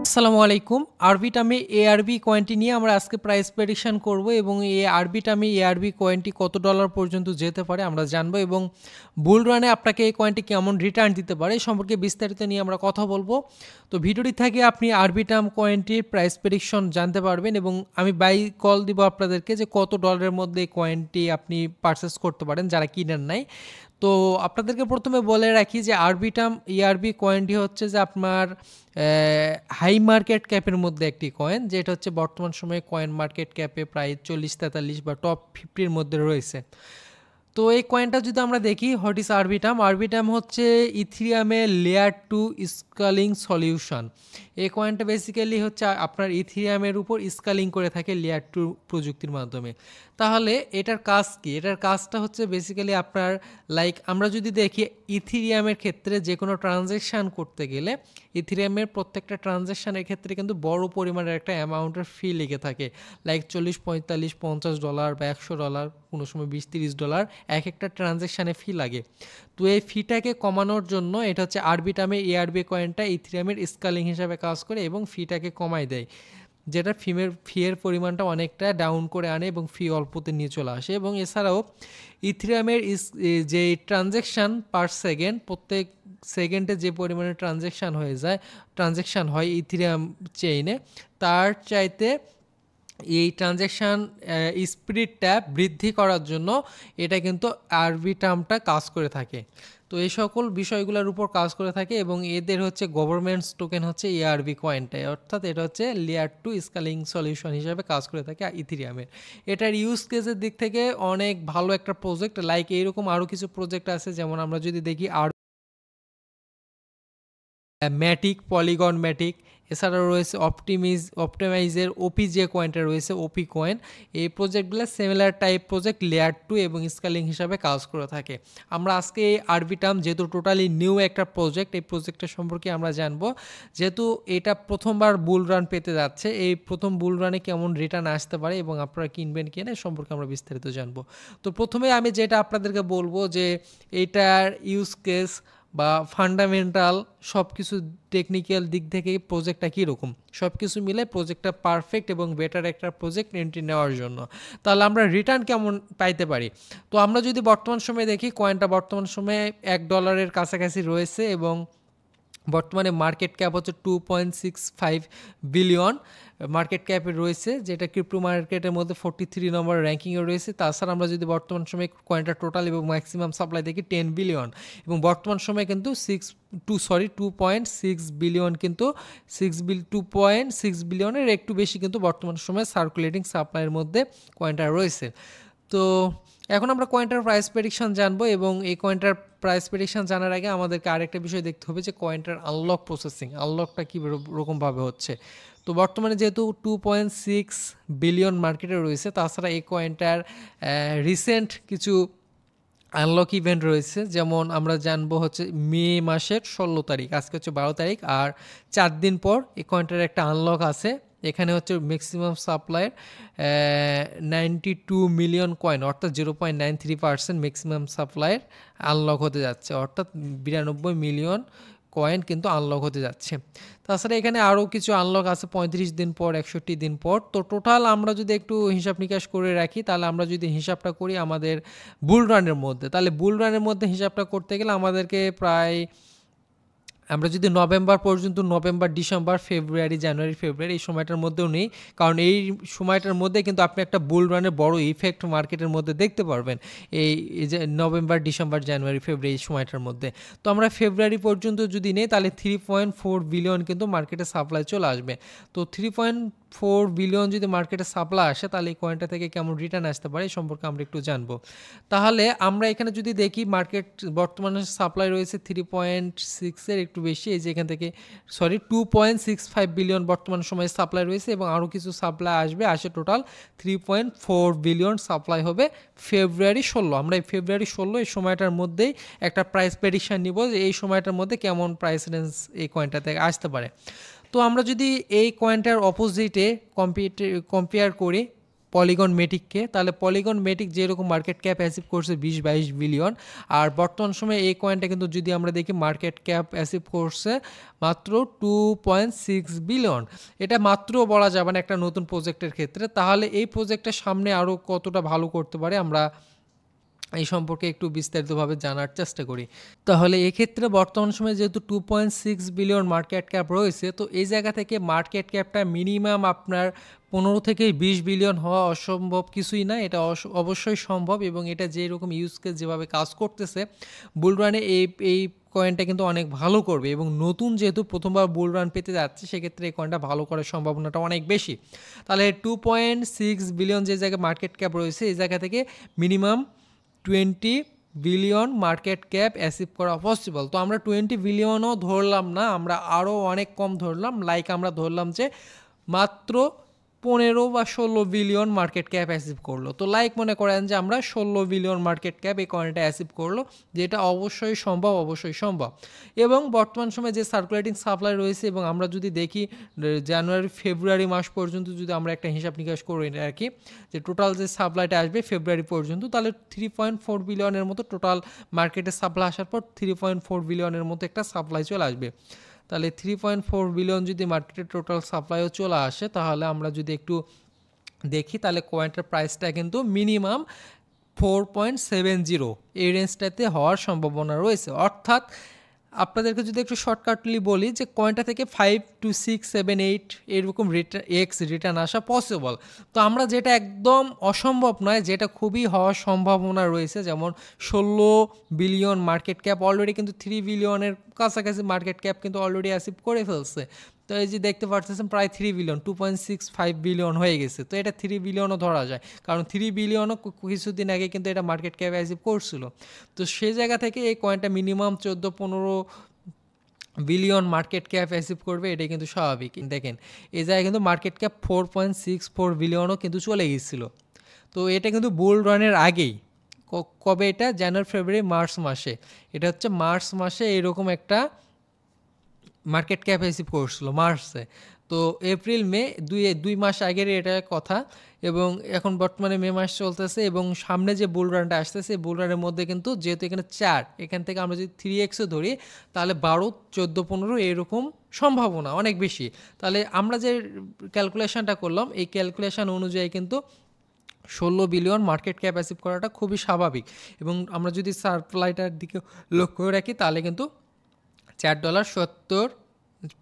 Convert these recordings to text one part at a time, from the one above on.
আসসালামু আলাইকুম। আরবিটামে এআরবি কয়েনটি নিয়ে আমরা আজকে প্রাইস প্রেডিকশন করব এবং এই আরবিটামে এআরবি কয়েনটি কত ডলার পর্যন্ত যেতে পারে আমরা জানবো এবং বুল রানে আপনাকে এই কয়েনটি কেমন রিটার্ন দিতে পারে এই সম্পর্কে বিস্তারিত নিয়ে আমরা কথা বলবো। তো ভিডিওটি থেকে আপনি আরবিটাম কয়েনটির প্রাইস প্রেডিকশন জানতে পারবেন এবং আমি বাই কল দিব আপনাদেরকে যে কত ডলারের মধ্যে এই কয়েনটি আপনি পারচেস করতে পারেন যারা কিনেন নাই। তো আপনাদেরকে প্রথমে বলে রাখি যে আরবিটাম ইআরবি কয়েনটি হচ্ছে যে আপনার হাই মার্কেট ক্যাপের মধ্যে একটি কয়েন, যেটা হচ্ছে বর্তমান সময়ে কয়েন মার্কেট ক্যাপে প্রায় 40-43 বা টপ 50-র মধ্যে রয়েছে। তো এই কয়েনটা যদি আমরা দেখি, হোয়াট ইজ আরবিটাম? আরবিটাম হচ্ছে ইথিরিয়ামের লেয়ার 2 স্কেলিং সলিউশন। এই কয়েনটা বেসিক্যালি হচ্ছে আপনার ইথিরিয়ামের উপর স্কেলিং করে থাকে লেয়ার 2 প্রযুক্তির মাধ্যমে। তাহলে এটার কাজ কি? এটার কাজটা হচ্ছে বেসিক্যালি আপনার লাইক আমরা যদি দেখি ইথিরিয়ামের ক্ষেত্রে যে কোনো ট্রানজ্যাকশান করতে গেলে ইথিরিয়ামের প্রত্যেকটা ট্রানজ্যাকশানের ক্ষেত্রে কিন্তু বড় পরিমাণের একটা অ্যামাউন্টের ফি লেগে থাকে, লাইক 40, 45, $50 বা $100, কোনো সময় $20-30 এক একটা ট্রানজ্যাকশানে ফি লাগে। তো এই ফিটাকে কমানোর জন্য এটা হচ্ছে আরবিটামে এআরবি কয়েনটা ইথিরিয়ামের স্কেলিং হিসাবে কাজ করে এবং ফিটাকে কমায় দেয়, যেটা ফিয়ের পরিমাণটা অনেকটা ডাউন করে আনে এবং ফি অল্পতে নিয়ে চলে আসে। এবং এছাড়াও ইথিরিয়ামের যে ট্রানজ্যাকশান পার সেকেন্ড, প্রত্যেক সেকেন্ডে যে পরিমাণে ট্রানজ্যাকশান হয় ইথিরিয়াম চেইনে, তার চাইতে এই ট্রানজ্যাকশান স্পিডটা বৃদ্ধি করার জন্য এটা কিন্তু আরবিটামটা কাজ করে থাকে। তো এই সকল বিষয়গুলোর উপর কাজ করে থাকে এবং এদের হচ্ছে গভর্নমেন্টস টোকেন হচ্ছে এআরবি কয়েনটাই, অর্থাৎ এটা হচ্ছে লেয়ার 2 স্কেলিং সলিউশন হিসেবে কাজ করে থাকে ইথিরিয়ামের। এটার ইউজ কেসের দিক থেকে অনেক ভালো একটা প্রজেক্ট, লাইক এইরকম আরও কিছু প্রজেক্ট আছে, যেমন আমরা যদি দেখি ম্যাটিক, পলিগন ম্যাটিক, এছাড়াও রয়েছে অপটিমাইজের ওপি যে কয়েনটা রয়েছে ওপি কয়েন। এই প্রজেক্টগুলো সিমিলার টাইপ প্রজেক্ট লেয়ার 2 এবং স্কেলিং হিসাবে কাজ করে থাকে। আমরা আজকে এই আরবিটাম যেহেতু টোটালি নিউ একটা প্রজেক্ট, এই প্রজেক্টের সম্পর্কে আমরা জানবো, যেহেতু এটা প্রথমবার বুল রান পেতে যাচ্ছে, এই প্রথম বুল রানে কেমন রিটার্ন আসতে পারে এবং আপনারা কিনবেন কিনা এই সম্পর্কে আমরা বিস্তারিত জানবো। তো প্রথমে আমি যেটা আপনাদেরকে বলবো যে এইটার ইউজ কেস বা ফান্ডামেন্টাল সব কিছু টেকনিক্যাল দিক থেকে প্রজেক্টটা কীরকম, সব কিছু মিলে প্রজেক্টটা পারফেক্ট এবং বেটার একটা প্রজেক্ট এন্ট্রি নেওয়ার জন্য। তাহলে আমরা রিটার্ন কেমন পাইতে পারি? তো আমরা যদি বর্তমান সময়ে দেখি, কয়েনটা বর্তমান সময়ে $1 কাছাকাছি রয়েছে এবং বর্তমানে মার্কেট ক্যাপ হচ্ছে 2.65 বিলিয়ন মার্কেট ক্যাপে রয়েছে, যেটা ক্রিপ্টো মার্কেটের মধ্যে 43 নম্বর র্যাঙ্কিংয়ে রয়েছে। তাছাড়া আমরা যদি বর্তমান সময়ে কয়েনটা টোটাল এবং ম্যাক্সিমাম সাপ্লাই দেখি 10 বিলিয়ন এবং বর্তমান সময়ে কিন্তু 2.6 বিলিয়ন, কিন্তু 2.6 বিলিয়নের একটু বেশি কিন্তু বর্তমান সময়ে সার্কুলেটিং সাপ্লাইয়ের মধ্যে কয়েনটা রয়েছে। তো এখন আমরা কয়েনটার প্রাইস প্রেডিকশন জানবো এবং এই কয়েনটার প্রাইস প্রেডিকশন জানার আগে আমাদেরকে আরেকটা বিষয় দেখতে হবে যে কয়েনটার আনলকটা কী রকমভাবে হচ্ছে। তো বর্তমানে যেহেতু 2.6 বিলিয়ন মার্কেটে রয়েছে, তাছাড়া এই কয়েনটার রিসেন্ট কিছু আনলক ইভেন্ট রয়েছে, যেমন আমরা জানবো হচ্ছে মে মাসের 16 তারিখ, আজকে হচ্ছে 12 তারিখ, আর 4 দিন পর এই কয়েনটার একটা আনলক আছে। এখানে হচ্ছে ম্যাক্সিমাম সাপ্লাইয়ের 92 মিলিয়ন কয়েন, অর্থাৎ 0.93% ম্যাক্সিমাম সাপ্লাইয়ের আনলক হতে যাচ্ছে, অর্থাৎ 92 মিলিয়ন কয়েন কিন্তু আনলক হতে যাচ্ছে। তাছাড়া এখানে আরও কিছু আনলক আছে 35 দিন পর, 61 দিন পর। তো টোটাল আমরা যদি একটু হিসাব নিকাশ করে রাখি, তাহলে আমরা যদি হিসাবটা করি আমাদের বুল রানের মধ্যে, তাহলে বুল রানের মধ্যে হিসাবটা করতে গেলে আমাদেরকে প্রায়, আমরা যদি নভেম্বর পর্যন্ত, নভেম্বর, ডিসেম্বর, ফেব্রুয়ারি, জানুয়ারি, ফেব্রুয়ারি এই সময়টার মধ্যেও নেই, কারণ এই সময়টার মধ্যে কিন্তু আপনি একটা বুল রানের বড় ইফেক্ট মার্কেটের মধ্যে দেখতে পারবেন এই যে নভেম্বর, ডিসেম্বর, জানুয়ারি, ফেব্রুয়ারি এই সময়টার মধ্যে। তো আমরা ফেব্রুয়ারি পর্যন্ত যদি নেই, তাহলে 3.4 বিলিয়ন কিন্তু মার্কেটে সাপ্লাই চলে আসবে। তো 3.4 বিলিয়ন যদি মার্কেটে সাপ্লাই আসে, তাহলে এই কয়েনটা থেকে কেমন রিটার্ন আসতে পারে এই সম্পর্কে আমরা একটু জানবো। তাহলে আমরা এখানে যদি দেখি, মার্কেট বর্তমানে সাপ্লাই রয়েছে 3.6-এর একটু বেশি, এই যে এখান থেকে 2.65 বিলিয়ন বর্তমান সময়ে সাপ্লাই রয়েছে এবং আরও কিছু সাপ্লাই আসে, টোটাল 3.4 বিলিয়ন সাপ্লাই হবে ফেব্রুয়ারি 16। আমরা এই ফেব্রুয়ারি 16 এই সময়টার মধ্যেই একটা প্রাইস প্রেডিকশন নিব যে এই সময়টার মধ্যে কেমন প্রাইস রেঞ্জ এই কয়েনটা থেকে আসতে পারে। তো আমরা যদি এই কয়েনটার অপোজিটে কম্পেয়ার করি, পলিগন মেটিককে, তাহলে পলিগন মেটিক যেরকম মার্কেট ক্যাপ অ্যাচিভ করছে 20-22 বিলিয়ন, আর বর্তমান সময়ে এই কয়েনটা কিন্তু যদি আমরা দেখি মার্কেট ক্যাপ অ্যাচিভ করছে মাত্র 2.6 বিলিয়ন। এটা মাত্র বলা যাবে না একটা নতুন প্রজেক্টের ক্ষেত্রে। তাহলে এই প্রজেক্টের সামনে আরও কতটা ভালো করতে পারে আমরা এই সম্পর্কে একটু বিস্তারিতভাবে জানার চেষ্টা করি। তাহলে এক্ষেত্রে বর্তমান সময়ে যেহেতু 2.6 বিলিয়ন মার্কেট ক্যাপ রয়েছে, তো এই জায়গা থেকে মার্কেট ক্যাপটা মিনিমাম আপনার 15 থেকে 20 বিলিয়ন হওয়া অসম্ভব কিছুই না, এটা অবশ্যই সম্ভব। এবং এটা যেরকম ইউজ কেস যেভাবে কাজ করতেছে বুল রানে এই কয়েনটা কিন্তু অনেক ভালো করবে, এবং নতুন যেহেতু প্রথমবার বুল রান পেতে যাচ্ছে সেক্ষেত্রে এই কয়েনটা ভালো করার সম্ভাবনাটা অনেক বেশি। তাহলে 2.6 বিলিয়ন যে জায়গায় মার্কেট ক্যাপ রয়েছে এই জায়গা থেকে minimum 20 billion market cap achieve করা পসিবল। তো আমরা 20 বিলিয়নও ধরলাম না, আমরা আরও অনেক কম ধরলাম, লাইক আমরা ধরলাম যে মাত্র 15 বা 16 বিলিয়ন মার্কেট ক্যাপ অ্যাচিভ করলো। তো লাইক মনে করেন যে আমরা 16 বিলিয়ন মার্কেট ক্যাপ এই কয়েনটা অ্যাচিভ করলো, যেটা অবশ্যই সম্ভব, অবশ্যই সম্ভব। এবং বর্তমান সময়ে যে সার্কুলেটিং সাপ্লাই রয়েছে, এবং আমরা যদি দেখি জানুয়ারি ফেব্রুয়ারি মাস পর্যন্ত যদি আমরা একটা হিসাব নিকাশ করি আর কি, যে টোটাল যে সাপ্লাইটা আসবে ফেব্রুয়ারি পর্যন্ত, তাহলে 3.4 বিলিয়নের মতো টোটাল মার্কেটে সাপ্লাই আসার পর 3.4 বিলিয়নের মতো একটা সাপ্লাই চলে আসবে। তাহলে 3.4 বিলিয়ন যদি মার্কেটের টোটাল সাপ্লাইও চলে আসে, তাহলে আমরা যদি একটু দেখি তাহলে কয়েনটার প্রাইসটা কিন্তু মিনিমাম 4.70 এই রেঞ্জটাতে হওয়ার সম্ভাবনা রয়েছে। অর্থাৎ আপনাদেরকে যদি একটু শর্টকাটলি বলি যে কয়েনটা থেকে 5 to 6, 7, 8 এরকম রিটার্ন আসা পসিবল। তো আমরা যেটা একদম অসম্ভব নয়, যেটা খুবই হওয়ার সম্ভাবনা রয়েছে, যেমন 16 বিলিয়ন মার্কেট ক্যাপ অলরেডি কিন্তু 3 বিলিয়নের কাছাকাছি মার্কেট ক্যাপ কিন্তু অলরেডি অ্যাচিভ করে ফেলছে। তো এই যে দেখতে পাচ্ছেন প্রায় 3 বিলিয়ন, 2.65 বিলিয়ন হয়ে গেছে। তো এটা 3 বিলিয়নও ধরা যায়, কারণ 3 বিলিয়নও কিছুদিন আগে কিন্তু এটা মার্কেট ক্যাপ অ্যাচিভ করছিল। তো সেই জায়গা থেকে এই কয়েনটা minimum 14-15 billion market cap achieve করবে, এটাই কিন্তু স্বাভাবিক। দেখেন এই জায়গায় কিন্তু মার্কেট ক্যাপ 4.64 বিলিয়নও কিন্তু চলে গিয়েছিল। তো এটা কিন্তু বুল রানের আগেই, কবে এটা, জানুয়ারি ফেব্রুয়ারি মার্চ মাসে, এটা হচ্ছে মার্চ মাসে এরকম একটা মার্কেট ক্যাপ অ্যাচিভ করছিল মার্চে। তো এপ্রিল মে দুই মাস আগের এটা কথা, এবং এখন বর্তমানে মে মাস চলতেছে, এবং সামনে যে বুল রানটা আসতেছে বুল রানের মধ্যে কিন্তু যেহেতু এখানে 4, এখান থেকে আমরা যদি 3xও ধরি তাহলে 12, 14, 15 এরকম সম্ভাবনা অনেক বেশি। তাহলে আমরা যে ক্যালকুলেশনটা করলাম এই ক্যালকুলেশন অনুযায়ী কিন্তু 16 বিলিয়ন মার্কেট ক্যাপ অ্যাচিভ করাটা খুবই স্বাভাবিক। এবং আমরা যদি সাপ্লাইটার দিকে লক্ষ্য রাখি তাহলে কিন্তু $4.70,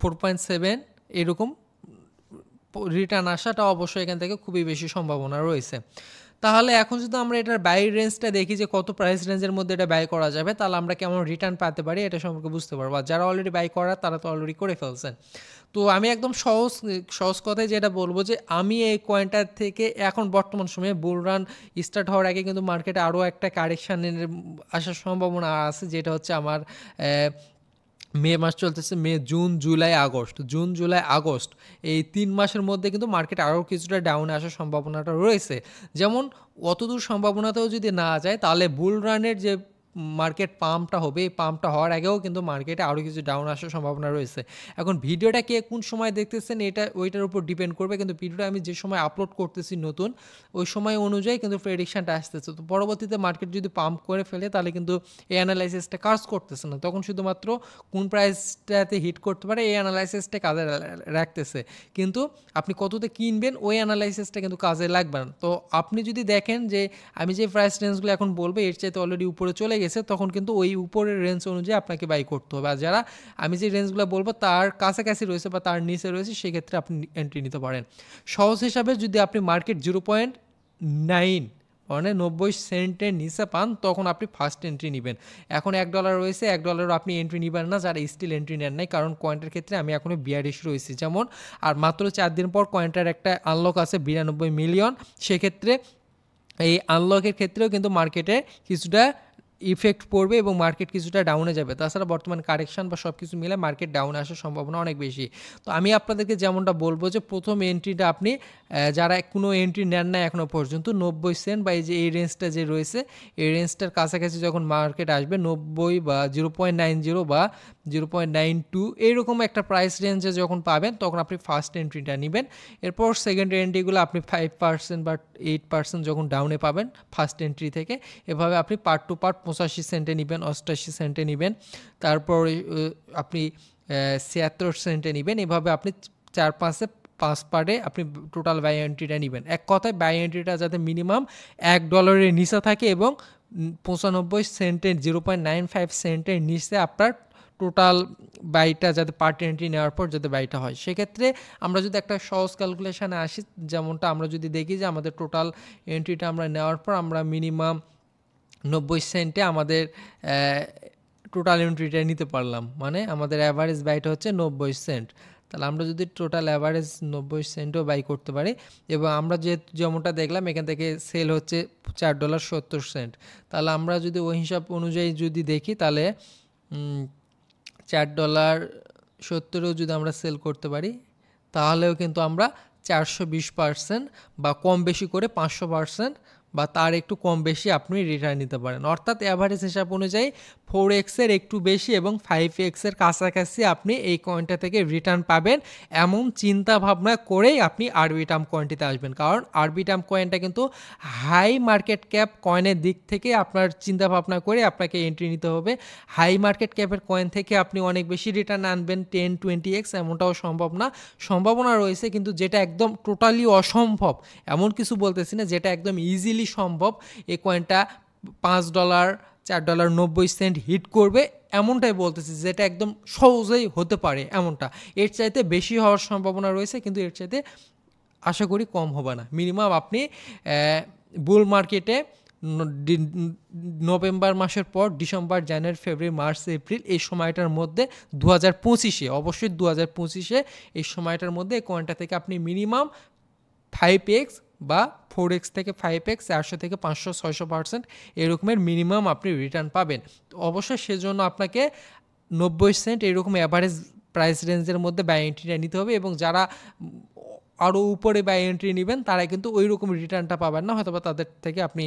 4.7 এরকম রিটার্ন আসাটা অবশ্যই এখান থেকে খুবই বেশি সম্ভাবনা রয়েছে। তাহলে এখন যদি আমরা এটার বাই রেঞ্জটা দেখি যে কত প্রাইস রেঞ্জের মধ্যে এটা বাই করা যাবে, তাহলে আমরা কেমন রিটার্ন পেতে পারি এটা সম্পর্কে বুঝতে পারবো। আর যারা অলরেডি বাই করার তারা তো অলরেডি করে ফেলছেন। তো আমি একদম সহজ কথায় যেটা বলবো যে আমি এই কয়েনটার থেকে এখন বর্তমান সময়ে বুল রান স্টার্ট হওয়ার আগে কিন্তু মার্কেটে আরও একটা কারেকশানের আসার সম্ভাবনা আছে, যেটা হচ্ছে আমার মে মাস চলতেছে, মে, জুন, জুলাই, আগস্ট এই 3 মাসের মধ্যে কিন্তু মার্কেট আরও কিছুটা ডাউনে আসার সম্ভাবনাটা রয়েছে। যেমন অতদূর সম্ভাবনাতেও যদি না যায় তাহলে বুল রানের যে মার্কেট পাম্পটা হবে এই পাম্পটা হওয়ার আগেও কিন্তু মার্কেটে আরও কিছু ডাউন আসার সম্ভাবনা রয়েছে। এখন ভিডিওটা কে কোন সময় দেখতেছেন এটা ওইটার উপর ডিপেন্ড করবে, কিন্তু ভিডিওটা আমি যে সময় আপলোড করতেছি নতুন ওই সময় অনুযায়ী কিন্তু প্রেডিকশানটা আসতেছে। তো পরবর্তীতে মার্কেট যদি পাম্প করে ফেলে তাহলে কিন্তু এই অ্যানালাইসিসটা কাজ করতেছে না, তখন শুধুমাত্র কোন প্রাইসটাতে হিট করতে পারে এই অ্যানালাইসিসটা কাজে রাখতেছে, কিন্তু আপনি কততে কিনবেন ওই অ্যানালাইসিসটা কিন্তু কাজে লাগবে না। তো আপনি যদি দেখেন যে আমি যে প্রাইস রেঞ্জগুলো এখন বলবো এর চাইতে অলরেডি উপরে চলে গেছে, তখন কিন্তু ওই উপরের রেঞ্জ অনুযায়ী আপনাকে বাই করতে হবে। আর যারা আমি যে রেঞ্জগুলো বলবো তার কাছাকাছি রয়েছে বা তার নিচে রয়েছে সেক্ষেত্রে আপনি এন্ট্রি নিতে পারেন। সহজ হিসাবে যদি আপনি মার্কেট 0.9 মানে 90 সেন্টের নিচে পান তখন আপনি ফার্স্ট এন্ট্রি নেবেন। এখন $1 রয়েছে, $1 আপনি এন্ট্রি নেবেন না যারা স্টিল এন্ট্রি নেন নাই, কারণ কয়েনটার ক্ষেত্রে আমি এখনও বিয়ারিশ রয়েছি। যেমন আর মাত্র 4 দিন পর কয়েনটার একটা আনলক আছে 92 মিলিয়ন, সেক্ষেত্রে এই আনলকের ক্ষেত্রেও কিন্তু মার্কেটে কিছুটা ইফেক্ট পড়বে এবং মার্কেট কিছুটা ডাউনে যাবে। তাছাড়া বর্তমান কারেকশন বা সব কিছু মিলে মার্কেট ডাউনে আসার সম্ভাবনা অনেক বেশি। তো আমি আপনাদেরকে যেমনটা বলবো যে প্রথম এন্ট্রিটা আপনি যারা কোনো এন্ট্রি নেন না এখনও পর্যন্ত 90 সেন্ট বা এই রেঞ্জটা যে রয়েছে এই রেঞ্জটার কাছাকাছি যখন মার্কেট আসবে 90 বা 0.90 বা 0.92 এইরকম একটা প্রাইস রেঞ্জে যখন পাবেন তখন আপনি ফার্স্ট এন্ট্রিটা নেবেন। এরপর সেকেন্ড এন্ট্রিগুলো আপনি 5% বা 8% যখন ডাউনে পাবেন ফার্স্ট এন্ট্রি থেকে, এভাবে আপনি পার্ট টু পার্ট 85 সেন্টে নেবেন, 88 সেন্টে নেবেন, তারপর আপনি 76 সেন্টে নেবেন। এভাবে আপনি 4-5 পার্টে আপনি টোটাল বাই এন্ট্রিটা নেবেন। এক কথায় বাই এন্ট্রিটা যাতে মিনিমাম $1 নিচে থাকে এবং 95 সেন্টের 0.95 সেন্টের নিচে আপনার টোটাল বাইটা যাতে পার্ট এন্ট্রি নেওয়ার পর যাতে বাইটা হয়। সেক্ষেত্রে আমরা যদি একটা সহজ ক্যালকুলেশানে আসি, যেমনটা আমরা যদি দেখি যে আমাদের টোটাল এন্ট্রিটা আমরা নেওয়ার পর আমরা মিনিমাম 90 সেন্টে আমাদের টোটাল এন্ট্রিটা নিতে পারলাম, মানে আমাদের অ্যাভারেজ বাইটা হচ্ছে 90 সেন্ট। তাহলে আমরা যদি টোটাল অ্যাভারেজ 90 সেন্টও বাই করতে পারি, এবং আমরা যেমনটা দেখলাম এখান থেকে সেল হচ্ছে $4.70, তাহলে আমরা যদি ওই হিসাব অনুযায়ী যদি দেখি তাহলে $4.70 যদি আমরা সেল করতে পারি তাহলেও কিন্তু আমরা 420% বা কম বেশি করে 500% বা তার একটু কম বেশি আপনি রিটার্ন নিতে পারেন। অর্থাৎ অ্যাভারেজ হিসাব অনুযায়ী 4x-এর একটু বেশি এবং 5x-এর কাছাকাছি আপনি এই কয়েনটা থেকে রিটার্ন পাবেন, এমন চিন্তা ভাবনা করেই আপনি আরবিটার্ম কয়েনটিতে আসবেন। কারণ আরবিটার্ম কয়েনটা কিন্তু হাই মার্কেট ক্যাপ কয়েনের দিক থেকে আপনার চিন্তা ভাবনা করে আপনাকে এন্ট্রি নিতে হবে। হাই মার্কেট ক্যাপের কয়েন থেকে আপনি অনেক বেশি রিটার্ন আনবেন 10-20x এমনটাও সম্ভব না, সম্ভাবনা রয়েছে, কিন্তু যেটা একদম টোটালি অসম্ভব এমন কিছু বলতেছি না, যেটা একদম ইজিলি সম্ভব এই কয়েনটা $5 $4.90 হিট করবে এমনটাই বলতেছি, যেটা একদম সহজেই হতে পারে এমনটা। এর চাইতে বেশি হওয়ার সম্ভাবনা রয়েছে, কিন্তু এর চাইতে আশা করি কম হবে না। মিনিমাম আপনি বুল মার্কেটে নভেম্বর মাসের পর ডিসেম্বর, জানুয়ারি, ফেব্রুয়ারি, মার্চ, এপ্রিল এই সময়টার মধ্যে 2025-এ অবশ্যই 2025-এ এই সময়টার মধ্যে এই কয়েনটা থেকে আপনি মিনিমাম 5x বা 4x থেকে 5x, 400 থেকে 500-600% এরকমের মিনিমাম আপনি রিটার্ন পাবেন। তো অবশ্যই সেজন্য আপনাকে 90 সেন্ট এরকম অ্যাভারেজ প্রাইস রেঞ্জের মধ্যে বাই এন্ট্রিটা নিতে হবে, এবং যারা আরও উপরে বাই এন্ট্রি নেবেন তারা কিন্তু ওই রকম রিটার্নটা পাবেন না, হয়তো বা তাদের থেকে আপনি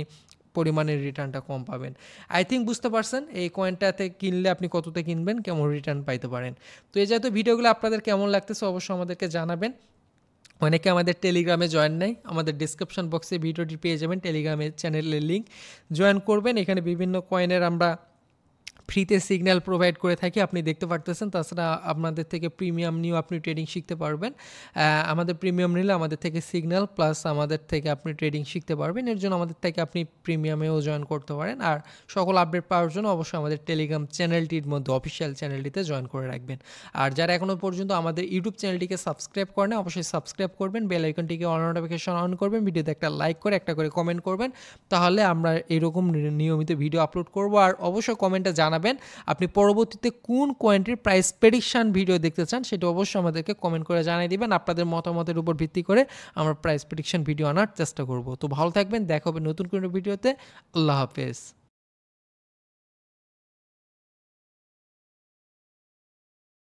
পরিমাণের রিটার্নটা কম পাবেন। আই থিঙ্ক বুঝতে পারছেন এই কয়েনটাতে কিনলে আপনি কততে কিনবেন, কেমন রিটার্ন পাইতে পারেন। তো এই জাতীয় ভিডিওগুলো আপনাদের কেমন লাগতেছে অবশ্যই আমাদেরকে জানাবেন। অনেকে আমাদের টেলিগ্রামে জয়েন নেই, আমাদের ডিসক্রিপশন বক্সে ভিডিওটি পেয়ে যাবেন টেলিগ্রামের চ্যানেলের লিঙ্ক, জয়েন করবেন। এখানে বিভিন্ন কয়েনের আমরা ফ্রিতে সিগন্যাল প্রোভাইড করে থাকি, আপনি দেখতে পারতেছেন। তাছাড়া আপনাদের থেকে প্রিমিয়াম নিয়েও আপনি ট্রেডিং শিখতে পারবেন। আমাদের প্রিমিয়াম নিলে আমাদের থেকে সিগন্যাল প্লাস আমাদের থেকে আপনি ট্রেডিং শিখতে পারবেন। এর জন্য আমাদের থেকে আপনি প্রিমিয়ামেও জয়েন করতে পারেন। আর সকল আপডেট পাওয়ার জন্য অবশ্যই আমাদের টেলিগ্রাম চ্যানেলটির মধ্যে অফিসিয়াল চ্যানেলটিতে জয়েন করে রাখবেন। আর যারা এখনও পর্যন্ত আমাদের ইউটিউব চ্যানেলটিকে সাবস্ক্রাইব করেন অবশ্যই সাবস্ক্রাইব করবেন, বেল আইকনটিকে অল নোটিফিকেশন অন করবেন, ভিডিওতে একটা লাইক করে একটা করে কমেন্ট করবেন, তাহলে আমরা এরকম নিয়মিত ভিডিও আপলোড করব। আর অবশ্যই কমেন্টে জানাবেন আপনি পরবর্তীতে কোন কয়েনটির প্রাইস প্রেডিকশন ভিডিও দেখতে চান, সেটা অবশ্যই আমাদেরকে কমেন্ট করে জানিয়ে দিবেন। আপনাদের মতামতের উপর ভিত্তি করে আমরা প্রাইস প্রেডিকশন ভিডিও আনার চেষ্টা করব। তো ভালো থাকবেন, দেখা হবে নতুন কোনো ভিডিওতে। আল্লাহ হাফেজ।